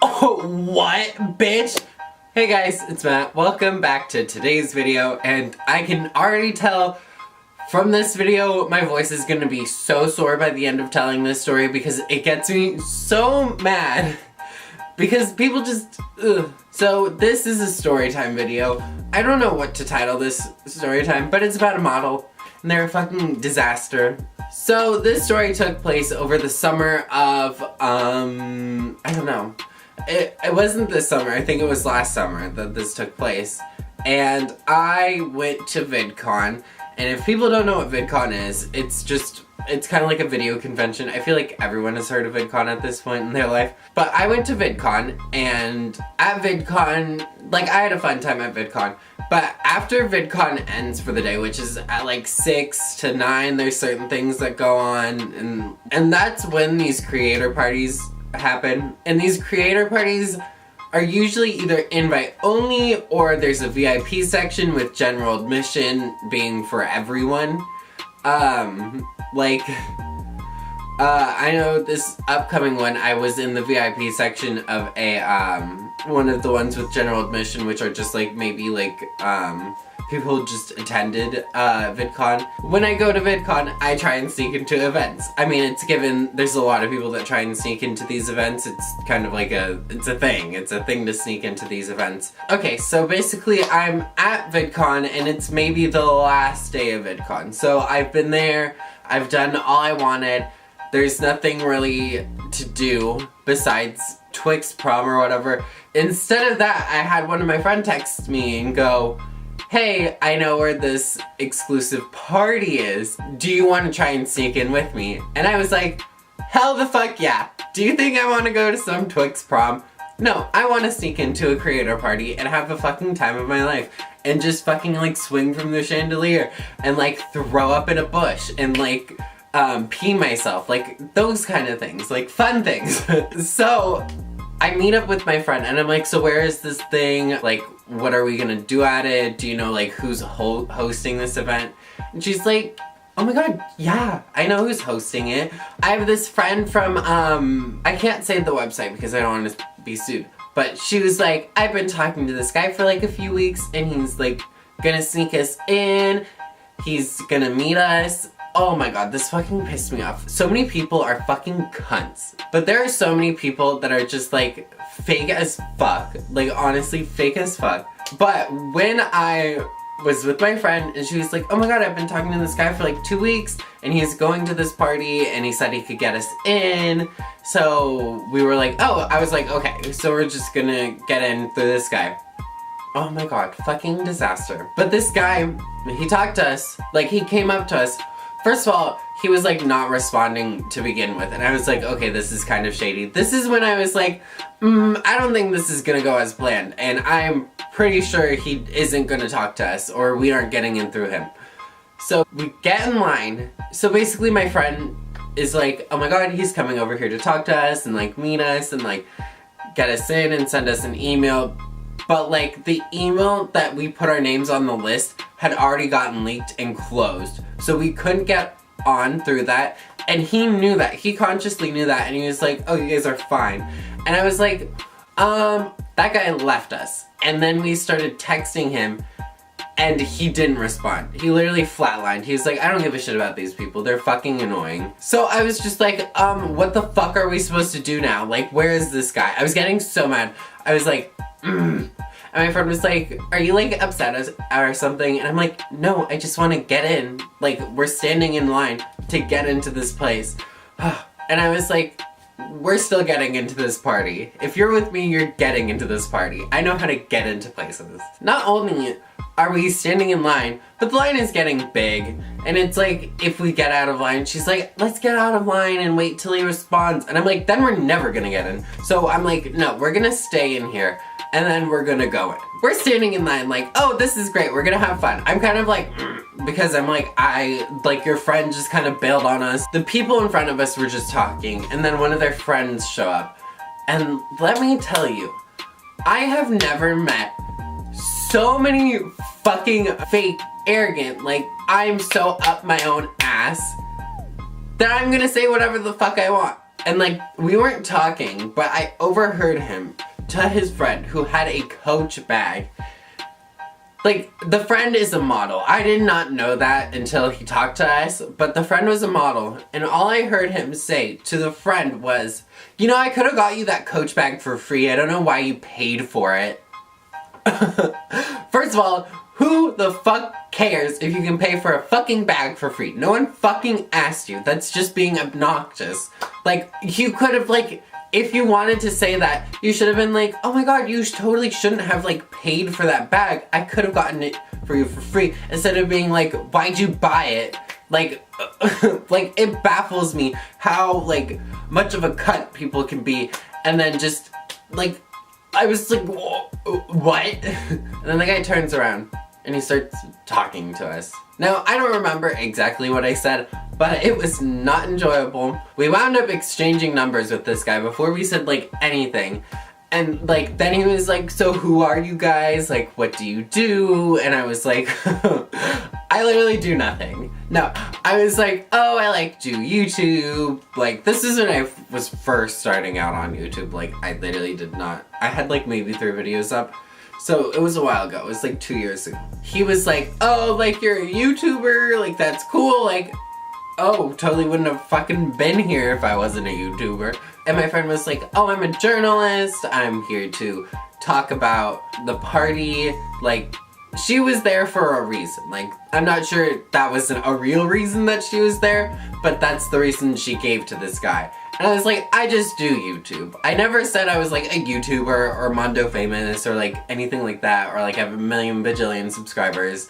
Oh, what, bitch? Hey guys, it's Matt. Welcome back to today's video, and I can already tell from this video my voice is gonna be so sore by the end of telling this story because it gets me so mad. Because people just, ugh. So this is a story time video. I don't know what to title this story time, but it's about a model, and they're a fucking disaster. So this story took place over the summer of, I don't know. It wasn't this summer, I think it was last summer that this took place. And I went to Vidcon, and if people don't know what Vidcon is, it's kind of like a video convention. I feel like everyone has heard of Vidcon at this point in their life. But I went to Vidcon, and at Vidcon, like, I had a fun time at Vidcon. But after Vidcon ends for the day, which is at like 6 to 9, there's certain things that go on, and that's when these creator parties happen. And these creator parties are usually either invite only or there's a VIP section with general admission being for everyone. I know this upcoming one, I was in the VIP section of a, one of the ones with general admission, which are just like, maybe like, people who just attended, VidCon. When I go to VidCon, I try and sneak into events. I mean, it's given, there's a lot of people that try and sneak into these events. It's kind of like it's a thing to sneak into these events. Okay, so basically I'm at VidCon, and it's maybe the last day of VidCon. So I've been there, I've done all I wanted. There's nothing really to do besides Twix prom or whatever. Instead of that, I had one of my friends text me and go, "Hey, I know where this exclusive party is. Do you want to try and sneak in with me?" And I was like, hell the fuck yeah. Do you think I want to go to some Twix prom? No, I want to sneak into a creator party and have the fucking time of my life. And just fucking like swing from the chandelier and like throw up in a bush and like pee myself. Like those kind of things, like fun things. So I meet up with my friend and I'm like, so where is this thing? Like, what are we gonna do at it? Do you know like who's hosting this event? And she's like, oh my god, yeah, I know who's hosting it. I have this friend from, I can't say the website because I don't want to be sued. But she was like, I've been talking to this guy for like a few weeks and he's like gonna sneak us in. He's gonna meet us. Oh my god, this fucking pissed me off. So many people are fucking cunts. But there are so many people that are just like fake as fuck. Like honestly, fake as fuck. But when I was with my friend and she was like, oh my god, I've been talking to this guy for like 2 weeks and he's going to this party and he said he could get us in. So we were like, oh, I was like, okay, so we're just gonna get in through this guy. Oh my god, fucking disaster. But this guy, he talked to us, like he came up to us. First of all, he was like not responding to begin with, and I was like, okay, this is kind of shady. This is when I was like, I don't think this is gonna go as planned, and I'm pretty sure he isn't gonna talk to us, or we aren't getting in through him. So we get in line. So basically my friend is like, oh my god, he's coming over here to talk to us, and like meet us, and like get us in and send us an email. But like the email that we put our names on the list had already gotten leaked and closed. So we couldn't get on through that. And he knew that. He consciously knew that. And he was like, oh, you guys are fine. And I was like, that guy left us. And then we started texting him and he didn't respond. He literally flatlined. He was like, I don't give a shit about these people. They're fucking annoying. So I was just like, what the fuck are we supposed to do now? Like, where is this guy? I was getting so mad. I was like, And my friend was like, are you like upset or something? And I'm like, no, I just want to get in. Like, we're standing in line to get into this place. And I was like, we're still getting into this party. If you're with me, you're getting into this party. I know how to get into places. Not only are we standing in line, but the line is getting big. And it's like, if we get out of line, she's like, let's get out of line and wait till he responds. And I'm like, then we're never gonna get in. So I'm like, no, we're gonna stay in here. And then we're gonna go in. We're standing in line like, oh, this is great, we're gonna have fun. I'm kind of like, because I'm like, your friend just kind of bailed on us. The people in front of us were just talking, and then one of their friends show up. And let me tell you, I have never met so many fucking fake, arrogant, like, I'm so up my own ass that I'm gonna say whatever the fuck I want. And like, we weren't talking, but I overheard him to his friend who had a Coach bag. Like, the friend is a model. I did not know that until he talked to us, but the friend was a model, and all I heard him say to the friend was, you know, I could have got you that Coach bag for free. I don't know why you paid for it. First of all, who the fuck cares if you can pay for a fucking bag for free? No one fucking asked you. That's just being obnoxious. Like, you could have, like, if you wanted to say that, you should have been like, oh my god, you totally shouldn't have, like, paid for that bag. I could have gotten it for you for free. Instead of being like, why'd you buy it? Like, like, it baffles me how, like, much of a cunt people can be. And then just, like, I was like, what? And then the guy turns around and he starts talking to us. Now, I don't remember exactly what I said, but it was not enjoyable. We wound up exchanging numbers with this guy before we said, like, anything. And, like, then he was like, so who are you guys? Like, what do you do? And I was like, I literally do nothing. No, I was like, oh, I, like, do YouTube. Like, this is when I was first starting out on YouTube. Like, I literally did not. I had, like, maybe 3 videos up. So, it was a while ago. It was, like, 2 years ago. He was like, oh, like, you're a YouTuber. Like, that's cool. Like, oh, totally wouldn't have fucking been here if I wasn't a YouTuber. And my friend was like, oh, I'm a journalist. I'm here to talk about the party. Like, she was there for a reason. Like, I'm not sure that was a real reason that she was there, but that's the reason she gave to this guy. And I was like, I just do YouTube. I never said I was like a YouTuber or Mondo famous or like anything like that, or like have a million bajillion subscribers.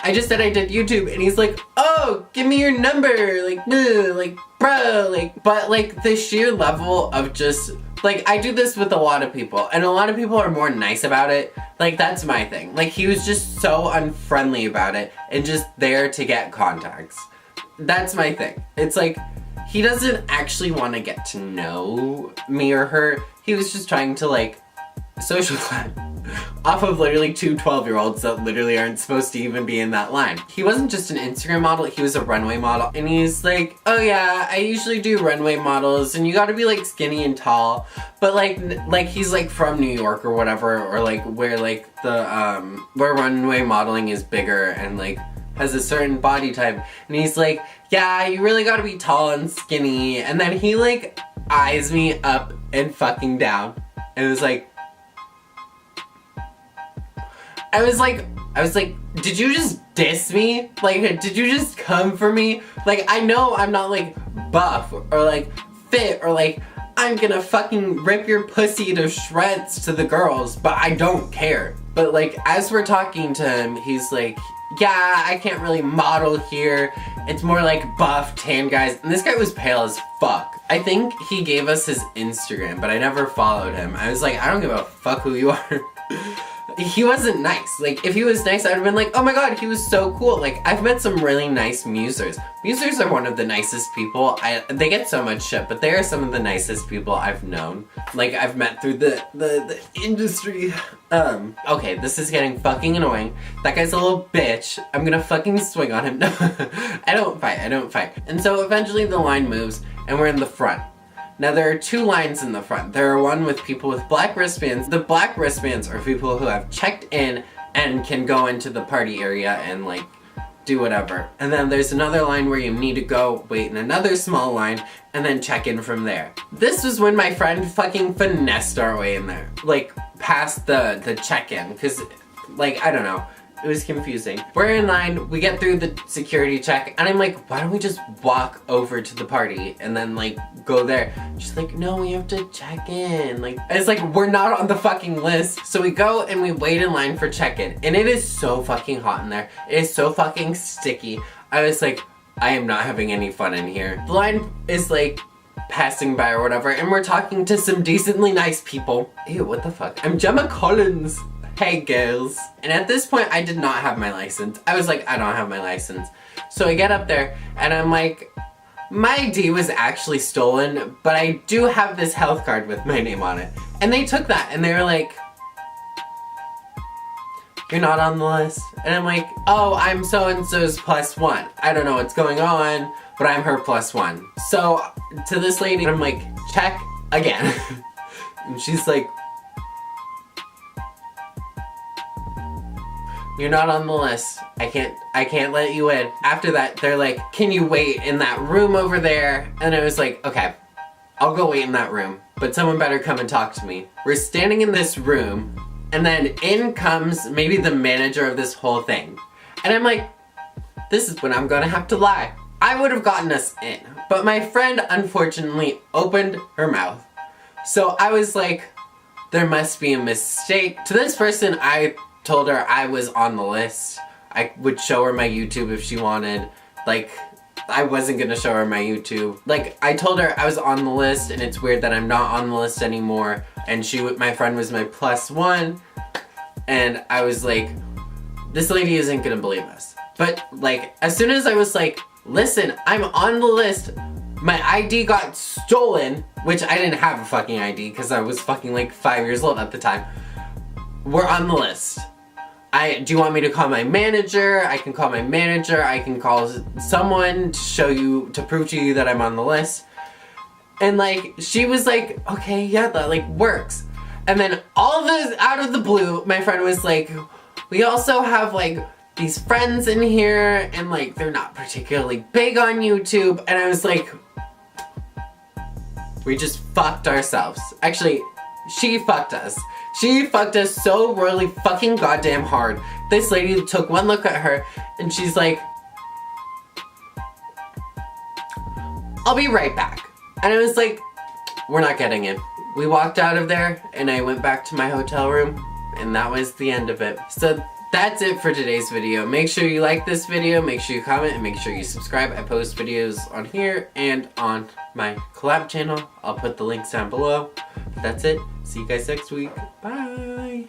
I just said I did YouTube, and he's like, oh, give me your number, like, like, bro, like, but, like, the sheer level of just, like, I do this with a lot of people, and a lot of people are more nice about it. Like, that's my thing. Like, he was just so unfriendly about it, and just there to get contacts. That's my thing. It's like, he doesn't actually want to get to know me or her. He was just trying to, like, social climb off of literally 2 12-year-olds that literally aren't supposed to even be in that line. He wasn't just an Instagram model, he was a runway model. And he's like, oh yeah, I usually do runway models and you gotta be like skinny and tall. But like he's like from New York or whatever, or like where like the, where runway modeling is bigger and like has a certain body type. And he's like, yeah, you really gotta be tall and skinny. And then he like eyes me up and fucking down. And it was like, I was like, did you just diss me? Like, did you just come for me? Like, I know I'm not, like, buff, or, like, fit, or, like, I'm gonna fucking rip your pussy to shreds to the girls, but I don't care. But, like, as we're talking to him, he's like, yeah, I can't really model here. It's more like buff, tan guys. And this guy was pale as fuck. I think he gave us his Instagram, but I never followed him. I was like, I don't give a fuck who you are. He wasn't nice. Like, if he was nice, I'd have been like, oh my god, he was so cool. Like, I've met some really nice musers. Musers are one of the nicest people. They get so much shit, but they are some of the nicest people I've known. Like, I've met through the industry. Okay, this is getting fucking annoying. That guy's a little bitch. I'm gonna fucking swing on him. No, I don't fight. And so eventually the line moves, and we're in the front. Now there are 2 lines in the front. There are one with people with black wristbands. The black wristbands are people who have checked in and can go into the party area and like do whatever. And then there's another line where you need to go wait in another small line and then check in from there. This was when my friend fucking finessed our way in there. Like past the check-in, cause like, I don't know. It was confusing. We're in line, we get through the security check, and I'm like, why don't we just walk over to the party and then like go there? She's like, no, we have to check in. Like, it's like, we're not on the fucking list. So we go and we wait in line for check-in, and it is so fucking hot in there. It is so fucking sticky. I was like, I am not having any fun in here. The line is like passing by or whatever, and we're talking to some decently nice people. Ew, what the fuck? I'm Gemma Collins. Hey girls. And at this point, I did not have my license. I was like, I don't have my license. So I get up there and I'm like, my ID was actually stolen, but I do have this health card with my name on it. And they took that and they were like, you're not on the list. And I'm like, oh, I'm so-and-so's +1. I don't know what's going on, but I'm her +1. So to this lady, I'm like, check again. And she's like, you're not on the list. I can't let you in. After that, they're like, can you wait in that room over there? And I was like, okay, I'll go wait in that room, but someone better come and talk to me. We're standing in this room, and then in comes maybe the manager of this whole thing. And I'm like, this is when I'm gonna have to lie. I would have gotten us in, but my friend unfortunately opened her mouth. So I was like, there must be a mistake. To this person, I told her I was on the list. I would show her my YouTube if she wanted. Like, I wasn't gonna show her my YouTube. Like, I told her I was on the list, and it's weird that I'm not on the list anymore. And my friend was my +1, and I was like, this lady isn't gonna believe us. But like, as soon as I was like, listen, I'm on the list, my ID got stolen, which I didn't have a fucking ID because I was fucking like 5 years old at the time. We're on the list. Do you want me to call my manager? I can call my manager. I can call someone to prove to you that I'm on the list. And like, she was like, okay, yeah, that like works. And then all of this, out of the blue, my friend was like, we also have like these friends in here, and like, they're not particularly big on YouTube. And I was like, we just fucked ourselves. Actually, she fucked us. She fucked us so really fucking goddamn hard. This lady took one look at her, and she's like, I'll be right back. And I was like, we're not getting in. We walked out of there, and I went back to my hotel room, and that was the end of it. So that's it for today's video. Make sure you like this video, make sure you comment, and make sure you subscribe. I post videos on here and on my collab channel. I'll put the links down below. That's it. See you guys next week. Bye.